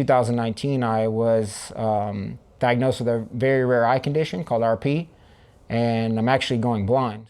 2019, I was diagnosed with a very rare eye condition called RP, and I'm actually going blind.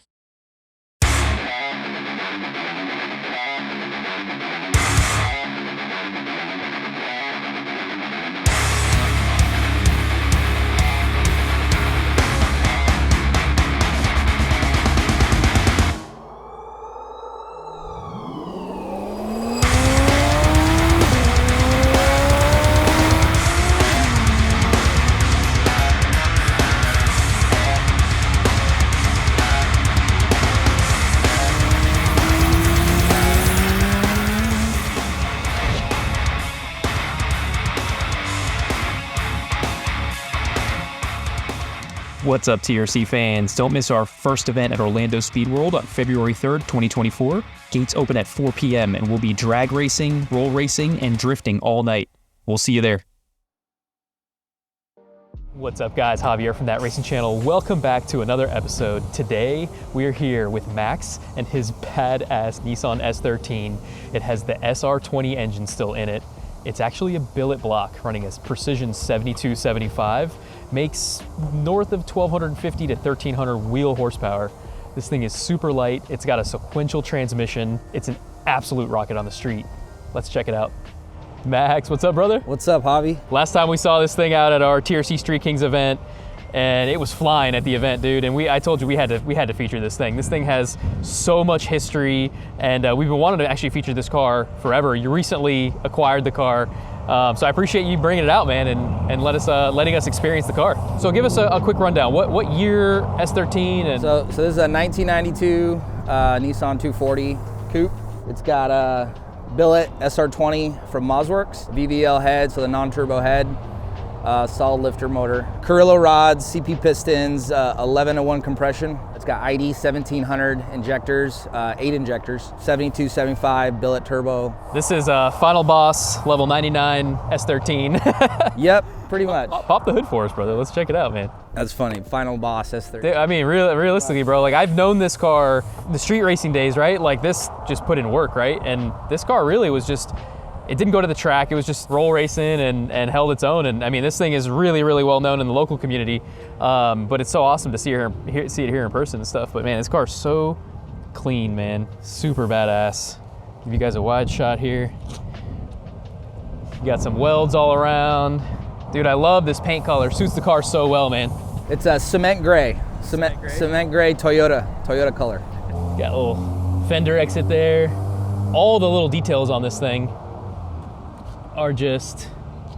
What's up, TRC fans? Don't miss our first event at Orlando Speed World on February 3rd, 2024. Gates open at 4 p.m. and we'll be drag racing, roll racing, and drifting all night. We'll see you there. What's up, guys? Javier from That Racing Channel. Welcome back to another episode. Today, we're here with Max and his badass Nissan S13. It has the SR20 engine still in it. It's actually a billet block running as Precision 7275. Makes north of 1,250 to 1,300 wheel horsepower. This thing is super light. It's got a sequential transmission. It's an absolute rocket on the street. Let's check it out. Max, what's up, brother? What's up, Javi? Last time we saw this thing out at our TRC Street Kings event, and it was flying at the event, dude. And I told you we had to feature this thing. This thing has so much history, and we've been wanting to actually feature this car forever. You recently acquired the car. So I appreciate you bringing it out, man, and letting us experience the car. So give us a quick rundown. What year S13? And so this is a 1992 Nissan 240 coupe. It's got a billet SR20 from Mosworks, VVL head, so the non-turbo head, solid lifter motor, Carrillo rods, CP pistons, 11-to-1 compression. It's got ID 1700 injectors, 8 injectors, 7275 billet turbo. This is a Final Boss level 99 S13. Yep, pretty much. Pop the hood for us, brother. Let's check it out, man. That's funny. Final Boss S13. Dude, I mean, realistically, bro, like I've known this car, the street racing days, right? Like this just put in work, right? And this car really was just, it didn't go to the track. It was just roll racing and held its own. And I mean, this thing is really, really well known in the local community. But it's so awesome to see it here in person and stuff. But man, this car's so clean, man. Super badass. Give you guys a wide shot here. You got some welds all around. Dude, I love this paint color. Suits the car so well, man. It's a cement gray. Cement gray Toyota color. Got a little fender exit there. All the little details on this thing are just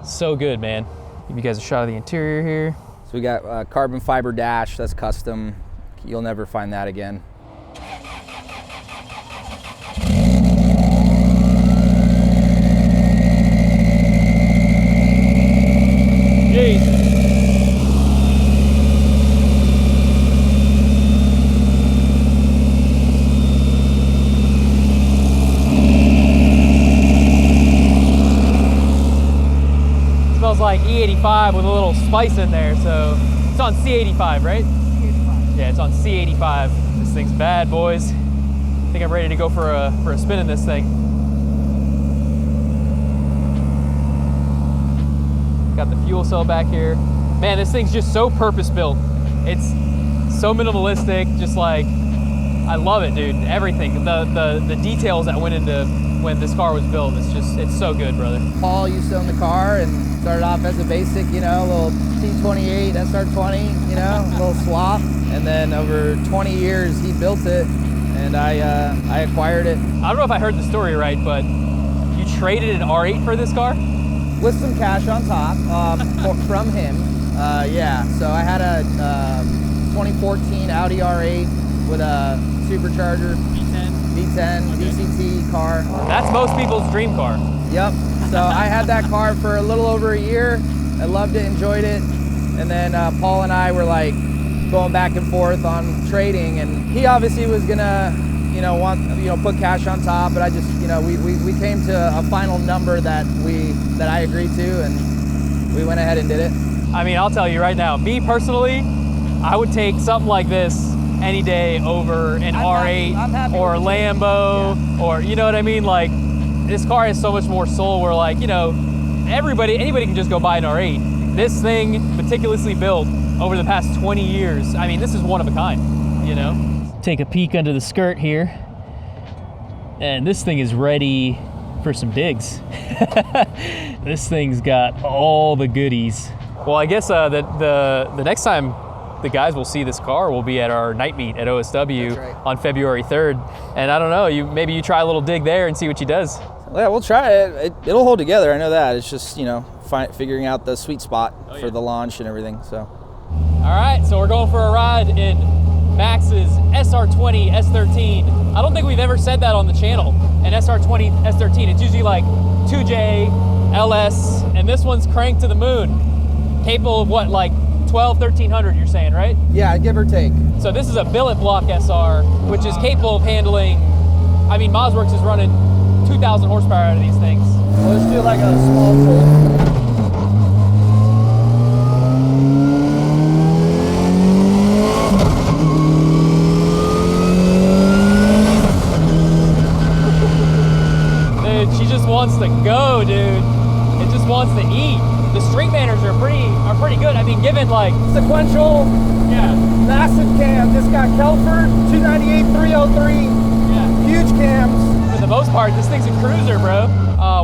so good, man. Give you guys a shot of the interior here. So we got a carbon fiber dash, that's custom. You'll never find that again. Jeez. Smells like E85 with a little spice in there, so it's on C85, right? C85. Yeah, it's on C85. This thing's bad, boys. I think I'm ready to go for a spin in this thing. Got the fuel cell back here. Man, this thing's just so purpose-built. It's so minimalistic, just like, I love it, dude. Everything, the details that went into when this car was built, it's so good, brother. Paul used to own the car and started off as a basic, you know, little T28 SR20, you know, a little swap. And then over 20 years, he built it, and I acquired it. I don't know if I heard the story right, but you traded an R8 for this car? With some cash on top from him. Yeah, so I had a 2014 Audi R8 with a supercharger. V10, DCT car. That's most people's dream car. Yep, so I had that car for a little over a year. I loved it, enjoyed it. And then Paul and I were like going back and forth on trading, and he obviously was gonna, put cash on top, but I just, we came to a final number that I agreed to, and we went ahead and did it. I mean, I'll tell you right now, me personally, I would take something like this any day over an R8 or a Lambo, or, you know what I mean? Like, this car has so much more soul where, like, anybody can just go buy an R8. This thing, meticulously built over the past 20 years. I mean, this is one of a kind, you know? Take a peek under the skirt here. And this thing is ready for some digs. This thing's got all the goodies. Well, I guess the next time the guys will see this car will be at our night meet at OSW on February 3rd. And I don't know, maybe you try a little dig there and see what she does. Yeah, we'll try it. It'll hold together, I know that. It's just, you know, figuring out the sweet spot for the launch and everything, so. All right, so we're going for a ride in Max's SR20 S13. I don't think we've ever said that on the channel, an SR20 S13. It's usually like 2J, LS, and this one's cranked to the moon. Capable of what, like 1300, you're saying, right? Yeah, give or take. So this is a billet block SR, which is capable of handling, I mean, Mosworks is running 2,000 horsepower out of these things. Well, let's do like a small pull. Dude, she just wants to go, dude. It just wants to eat. The street manners are pretty good. I mean, given like Sequential, yeah, massive cam. This got Kelford, 298, 303, yeah. huge cams. For the most part, this thing's a cruiser, bro.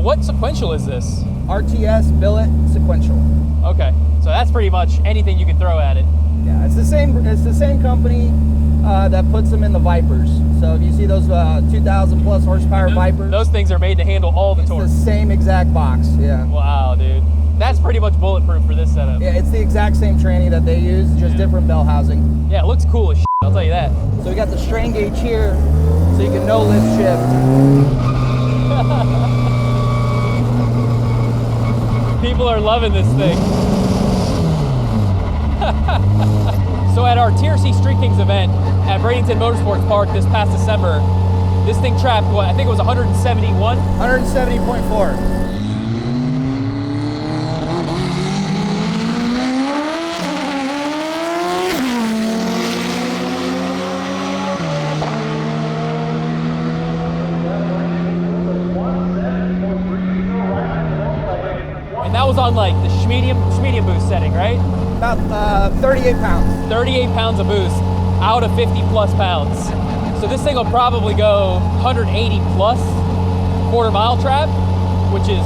What sequential is this? RTS billet sequential. Okay, so that's pretty much anything you can throw at it. Yeah, it's the same company that puts them in the Vipers. So if you see those 2,000 plus horsepower Vipers, Those things are made to handle all the torque. it's the same exact box. Yeah. Wow, dude. That's pretty much bulletproof for this setup. Yeah, it's the exact same tranny that they use, just different bell housing. Yeah, it looks cool as shit, I'll tell you that. So we got the strain gauge here, so you can no lift shift. People are loving this thing. So at our TRC Street Kings event at Bradenton Motorsports Park this past December, this thing trapped what? I think it was 171? 170.4. And that was on like the medium boost setting, right? About 38 pounds. 38 pounds of boost out of 50 plus pounds. So this thing will probably go 180 plus quarter mile trap, which is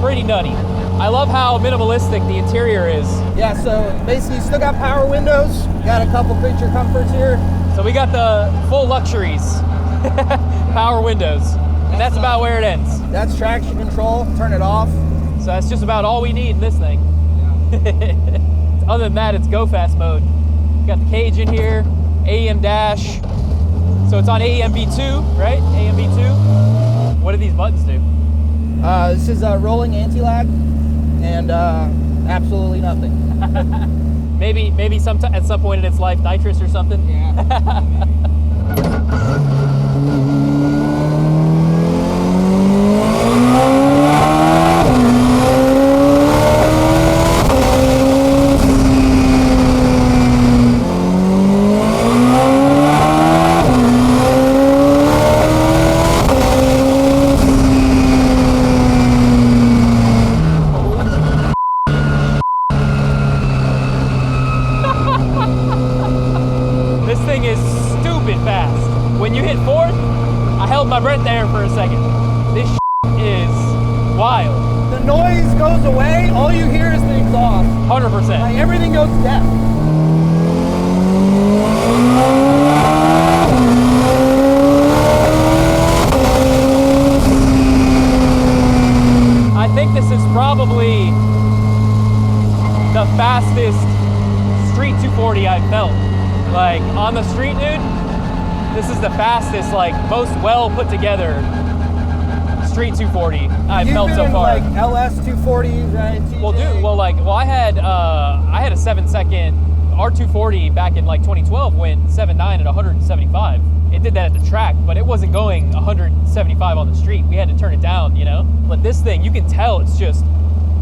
pretty nutty. I love how minimalistic the interior is. Yeah, so basically you still got power windows, got a couple creature comforts here. So we got the full luxuries, power windows, and that's about where it ends. That's traction control, turn it off. So that's just about all we need in this thing. Yeah. Other than that, it's go fast mode. Got the cage in here, AEM dash. So it's on AEM V2, right? AEM V2. What do these buttons do? This is a rolling anti-lag and absolutely nothing. maybe at some point in its life, nitrous or something. Yeah. My breath there for a second. This is wild. The noise goes away, all you hear is the exhaust. 100%. Like everything goes deaf. I think this is probably the fastest street 240 I've felt. Like on the street, dude. This is the fastest, like most well put together street 240 I've felt so far. Like LS 240s, right? TJ? I had a 7-second R240 back in like 2012 went 7.9 at 175. It did that at the track, but it wasn't going 175 on the street. We had to turn it down, you know? But this thing, you can tell it's just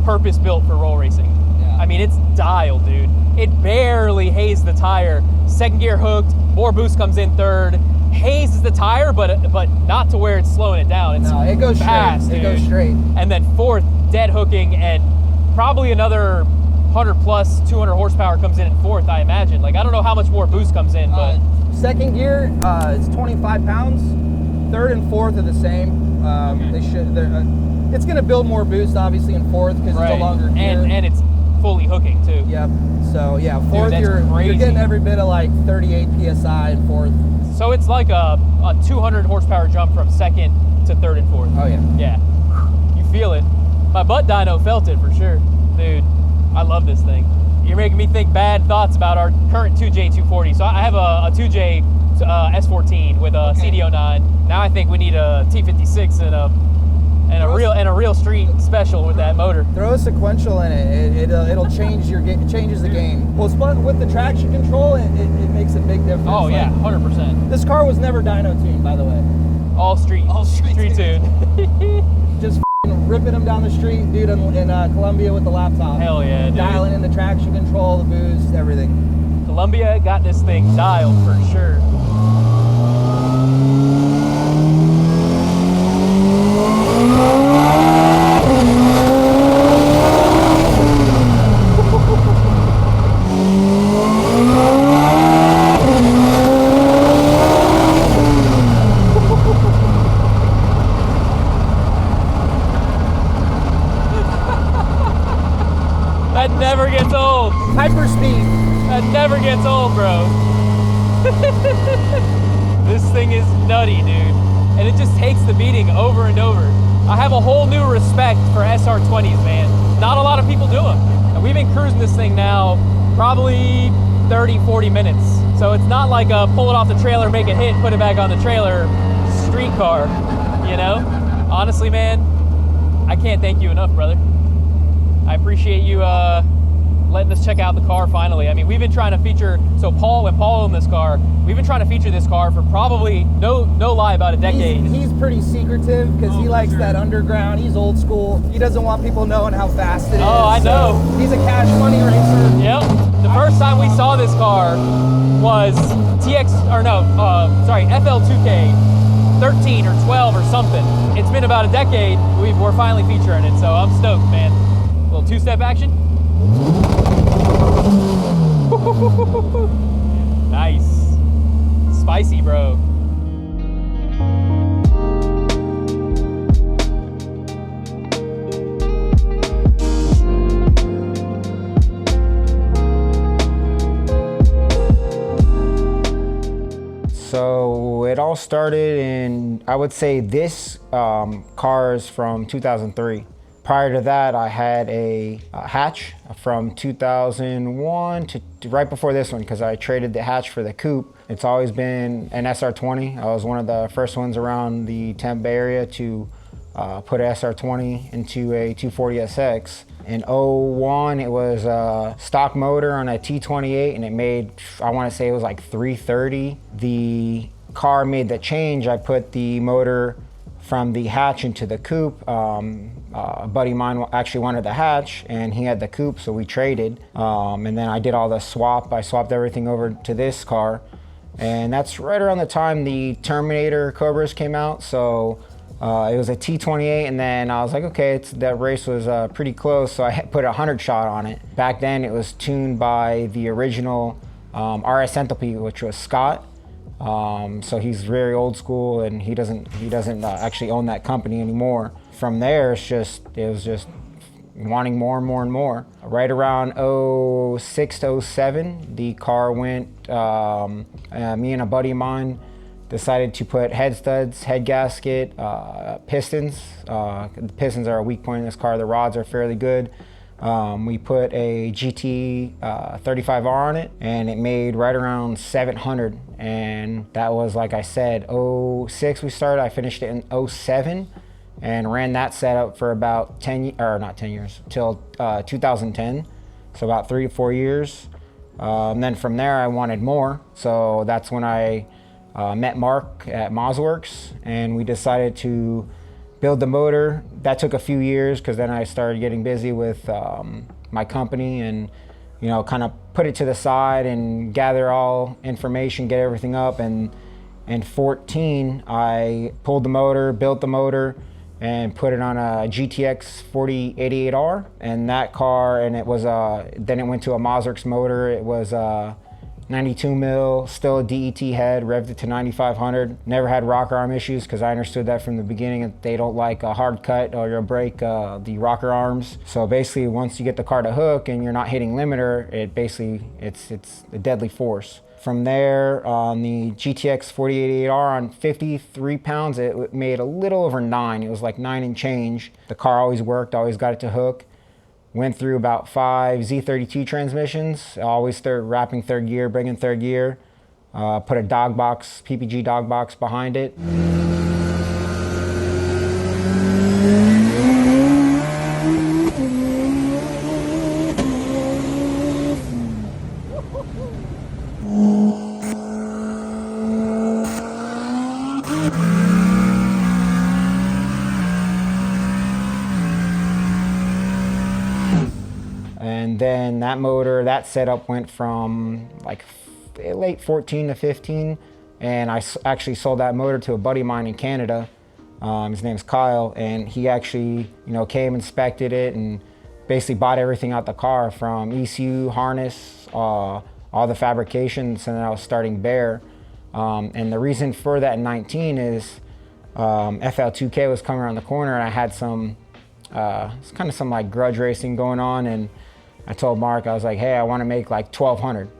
purpose built for roll racing. Yeah. I mean, it's dialed, dude. It barely hazed the tire. Second gear hooked, more boost comes in third. hazes the tire, but not to where it's slowing it down. It's No, it goes fast, straight. dude. It goes straight. And then fourth, dead hooking, and probably another 100 plus 200 horsepower comes in fourth, I imagine. Like, I don't know how much more boost comes in, but Second gear, it's 25 pounds. Third and fourth are the same. They should. It's going to build more boost, obviously, in fourth because it's a longer gear. And it's fully hooking too. Yep. So yeah, fourth, Dude, you're getting every bit of like 38 psi in fourth. So it's like a 200 horsepower jump from second to third and fourth. Oh yeah. Yeah. You feel it. My butt dyno felt it for sure. Dude, I love this thing. You're making me think bad thoughts about our current 2J 240. So I have a 2J S14 with a CDO9. Now I think we need a T56 and a real street special with that motor. Throw a sequential in it. It'll change changes the game. Well, with the traction control, it makes a big difference. Oh yeah, 100%. This car was never dyno tuned, by the way. All street tuned. Just ripping them down the street, dude, in Colombia with the laptop. Hell yeah, dude. Dialing in the traction control, the boost, everything. Colombia got this thing dialed for sure. That never gets old. Hyperspeed. That never gets old, bro. This thing is nutty, dude. And it just takes the beating over and over. I have a whole new respect for SR20s, man. Not a lot of people do them. And we've been cruising this thing now probably 30, 40 minutes. So it's not like a pull it off the trailer, make it hit, put it back on the trailer street car, you know? Honestly, man, I can't thank you enough, brother. I appreciate you letting us check out the car finally. I mean, we've been trying to feature, when Paul owned this car, we've been trying to feature this car for probably, no lie, about a decade. He's pretty secretive because he likes that underground. He's old school. He doesn't want people knowing how fast it is. Oh, I know. So he's a cash money racer. Yep. The first time we saw this car was FL2K 13 or 12 or something. It's been about a decade. We're finally featuring it, so I'm stoked, man. A little two-step action. Nice. Spicy, bro. So it all started in, I would say this car is from 2003. Prior to that, I had a hatch from 2001 to right before this one because I traded the hatch for the coupe. It's always been an SR20. I was one of the first ones around the Tampa Bay area to put an SR20 into a 240SX. In 01, it was a stock motor on a T28 and it made, I want to say it was like 330. The car made the change. I put the motor from the hatch into the coupe. A buddy of mine actually wanted the hatch and he had the coupe, so we traded. And then I did all the swap. I swapped everything over to this car. And that's right around the time the Terminator Cobras came out. So it was a T28 and then I was like, okay, that race was pretty close. So I put a 100 shot on it. Back then it was tuned by the original RS Enthalpy, which was Scott. So he's very old school and he doesn't actually own that company anymore. From there, it was just wanting more and more and more. Right around 06 to 07, the car went, me and a buddy of mine decided to put head studs, head gasket, pistons. The pistons are a weak point in this car. The rods are fairly good. We put a GT 35R on it and it made right around 700. And that was, like I said, 06 we started. I finished it in 07 and ran that setup for about 10 years, till 2010. So about 3 to 4 years. And then from there I wanted more. So that's when I met Mark at MozWorks and we decided to build the motor. That took a few years because then I started getting busy with my company and kind of put it to the side and gather all information, get everything up. And In 14, I pulled the motor, built the motor, and put it on a GTX 4088R. And that car, and it was then it went to a Mazurks motor. It was 92 mil, still a DET head, revved it to 9,500. Never had rocker arm issues because I understood that from the beginning that they don't like a hard cut or you'll break the rocker arms. So basically, once you get the car to hook and you're not hitting limiter, it's a deadly force. From there, on the GTX 4088R on 53 pounds, it made a little over 9. It was like 9 and change. The car always worked, always got it to hook. Went through about 5 Z32 transmissions. I always started wrapping third gear, bringing third gear. Put a dog box, PPG dog box behind it. And then that motor, that setup went from like late 14 to 15. And I actually sold that motor to a buddy of mine in Canada. His name's Kyle, and he actually, came, inspected it, and basically bought everything out the car from ECU, harness, all the fabrications, and then I was starting bare. And the reason for that in 19 is FL2K was coming around the corner, and I had some like grudge racing going on, and I told Mark, I was like, hey, I want to make like 1,200.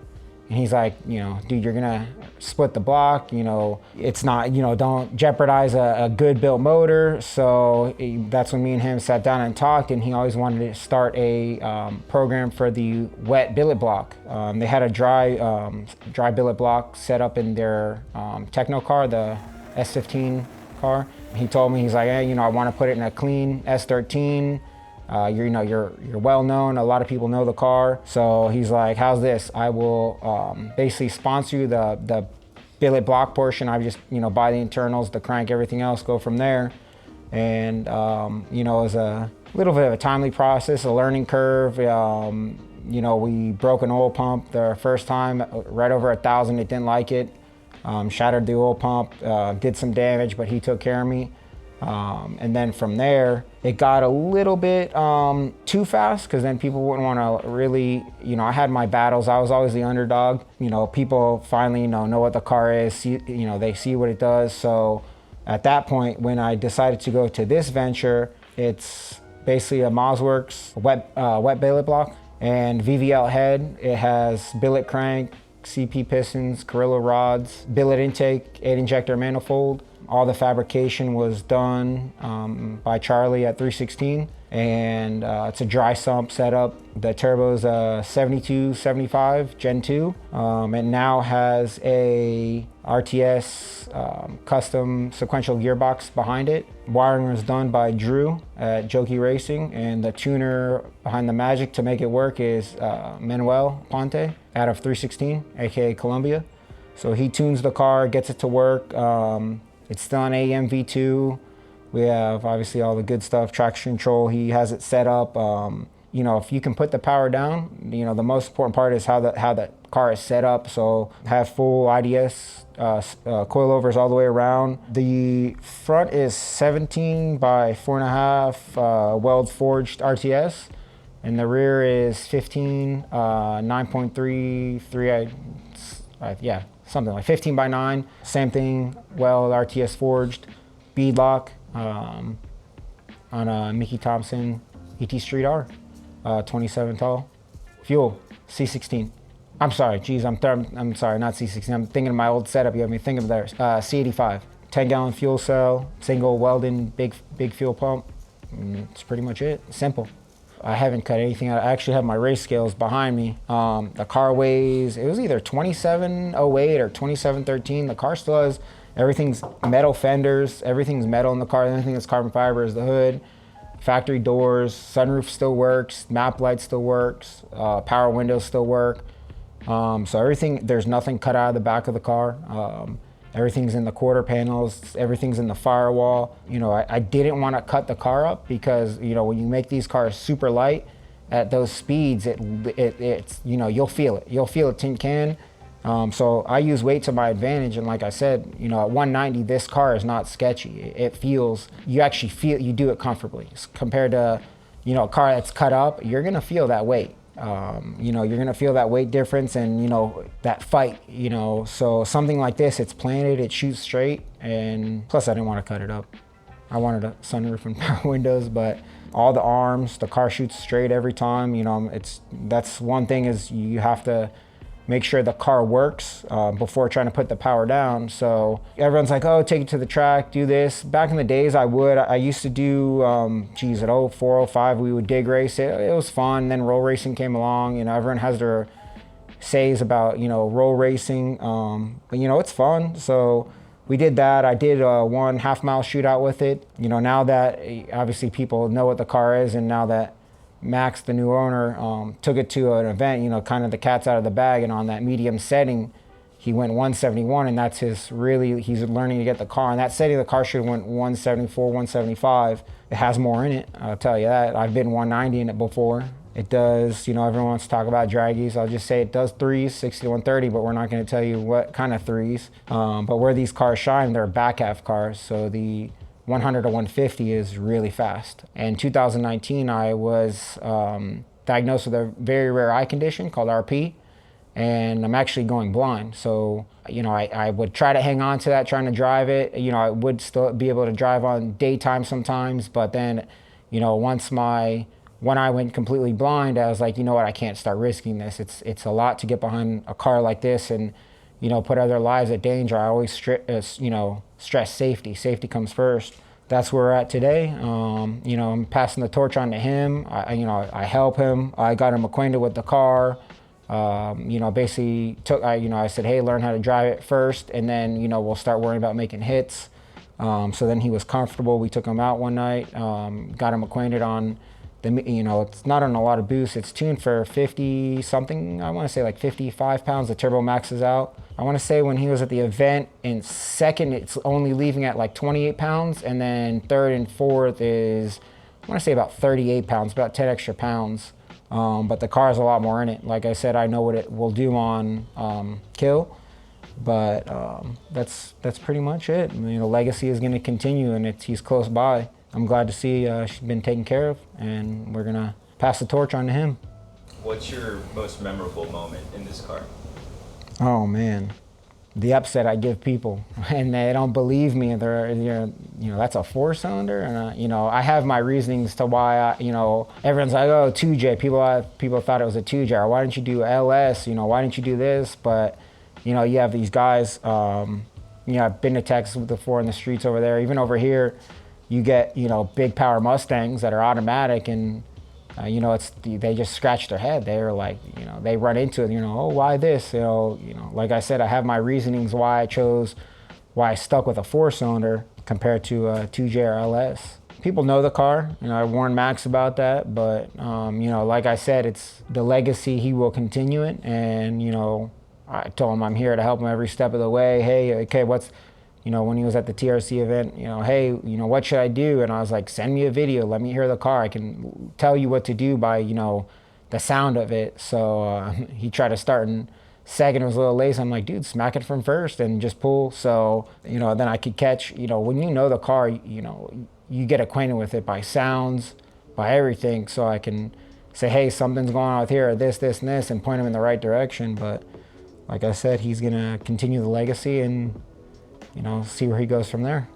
And he's like, dude, you're gonna split the block, it's not, don't jeopardize a good built motor. So that's when me and him sat down and talked, and he always wanted to start a program for the wet billet block. They had a dry billet block set up in their techno car, the S13 car. He told me, he's like, hey, I want to put it in a clean S13. You're well known. A lot of people know the car. So he's like, how's this? I will basically sponsor you the billet block portion. I just, buy the internals, the crank, everything else, go from there. And, it was a little bit of a timely process, a learning curve. We broke an oil pump the first time, right over 1,000. It didn't like it. Shattered the oil pump, did some damage, but he took care of me. And then from there, it got a little bit too fast, because then people wouldn't want to really, I had my battles. I was always the underdog. People finally, know what the car is, see, they see what it does. So at that point, when I decided to go to this venture, it's basically a Mazurks wet billet block and VVL head. It has billet crank, CP pistons, Carrillo rods, billet intake, 8 injector manifold. All the fabrication was done by Charlie at 316, and it's a dry sump setup. The turbo's a 7275 Gen 2. It now has a RTS custom sequential gearbox behind it. Wiring was done by Drew at Jokey Racing, and the tuner behind the magic to make it work is Manuel Ponte out of 316, aka Columbia. So he tunes the car, gets it to work. It's still an AM V2. We have obviously all the good stuff, traction control. He has it set up. If you can put the power down, the most important part is how the car is set up. So have full IDS coilovers all the way around. The front is 17 by 4.5 weld forged RTS, and the rear is 15 9.3 yeah. Something like 15 by 9, same thing, weld RTS forged, beadlock on a Mickey Thompson ET Street R, 27 tall. Fuel, C16. I'm sorry, geez, I'm sorry, not C16. I'm thinking of my old setup. You have me thinking of there. C85, 10-gallon fuel cell, single Weldon, big fuel pump. That's pretty much it. Simple. I haven't cut anything out. I actually have my race scales behind me. The car weighs, it was either 2708 or 2713. The car still has, everything's metal fenders, everything's metal in the car. The only thing that's carbon fiber is the hood. Factory doors, sunroof still works, map light still works, power windows still work. So everything, there's nothing cut out of the back of the car. Everything's in the quarter panels, everything's in the firewall. I didn't want to cut the car up because, when you make these cars super light at those speeds, it's you'll feel it. You'll feel a tin can. So I use weight to my advantage, and like I said, you know, at 190, this car is not sketchy. It feels, you actually feel, you do it comfortably. Compared to, you know, a car that's cut up, you're gonna feel that weight. You know, you're gonna feel that weight difference and, you know, that fight, you know. So something like this, it's planted, it shoots straight, and plus I didn't want to cut it up. I wanted a sunroof and power windows, but all the arms, the car shoots straight every time. You know, that's one thing, is you have to make sure the car works before trying to put the power down. So everyone's like, oh, take it to the track, do this. Back in the days, I used to do, geez, at 04, 05, we would dig race. It was fun. Then roll racing came along. You know, everyone has their says about, you know, roll racing. But, you know, it's fun. So we did that. I did a 1 half-mile shootout with it. You know, now that obviously people know what the car is, and now that Max, the new owner, took it to an event, you know, kind of the cat's out of the bag, and on that medium setting, he went 171, and that's he's learning to get the car. In that setting, the car should have went 174, 175. It has more in it, I'll tell you that. I've been 190 in it before. It does, you know, everyone wants to talk about draggies. I'll just say it does threes, 60 to 130, but we're not going to tell you what kind of threes. But where these cars shine, they're back half cars, so the 100 to 150 is really fast. In 2019, I was diagnosed with a very rare eye condition called RP, and I'm actually going blind. So, you know, I would try to hang on to that, trying to drive it. You know, I would still be able to drive on daytime sometimes, but then, you know, once my one eye went completely blind, I was like, you know what, I can't start risking this. It's a lot to get behind a car like this and, you know, put other lives at danger. I always stress safety. Safety comes first. That's where we're at today. You know, I'm passing the torch on to him. I help him. I got him acquainted with the car. You know, basically I said, hey, learn how to drive it first, and then, you know, we'll start worrying about making hits. So then he was comfortable. We took him out one night, got him acquainted on you know, it's not on a lot of boosts. It's tuned for 50 something. I want to say like 55 pounds. The turbo maxes out. I want to say when he was at the event in second, it's only leaving at like 28 pounds. And then third and fourth is, I want to say about 38 pounds, about 10 extra pounds. But the car has a lot more in it. Like I said, I know what it will do on kill. But that's pretty much it. You know, legacy is going to continue, and he's close by. I'm glad to see she's been taken care of, and we're gonna pass the torch on to him. What's your most memorable moment in this car? Oh man, the upset I give people, and they don't believe me. They're, you know, that's a 4-cylinder, and you know, I have my reasonings to why you know, everyone's like, oh, 2J. People thought it was a 2J. Or why didn't you do LS? You know, why didn't you do this? But you know, you have these guys. You know, I've been to Texas before in the streets over there, even over here. You get, you know, big power Mustangs that are automatic, and you know, they just scratch their head. They're like, you know, they run into it. You know, oh, why this? You know, like I said, I have my reasonings why I stuck with a 4-cylinder compared to a 2J or LS. People know the car. You know, I warned Max about that, but you know, like I said, it's the legacy. He will continue it, and you know, I told him I'm here to help him every step of the way. Hey, okay, you know, when he was at the TRC event, you know, hey, you know, what should I do? And I was like, send me a video, let me hear the car. I can tell you what to do by, you know, the sound of it. So he tried to start in second, it was a little late. So I'm like, dude, smack it from first and just pull. So, you know, then I could catch, you know, when you know the car, you know, you get acquainted with it by sounds, by everything. So I can say, hey, something's going on with here, or this, and this, and point him in the right direction. But like I said, he's going to continue the legacy and, you know, see where he goes from there.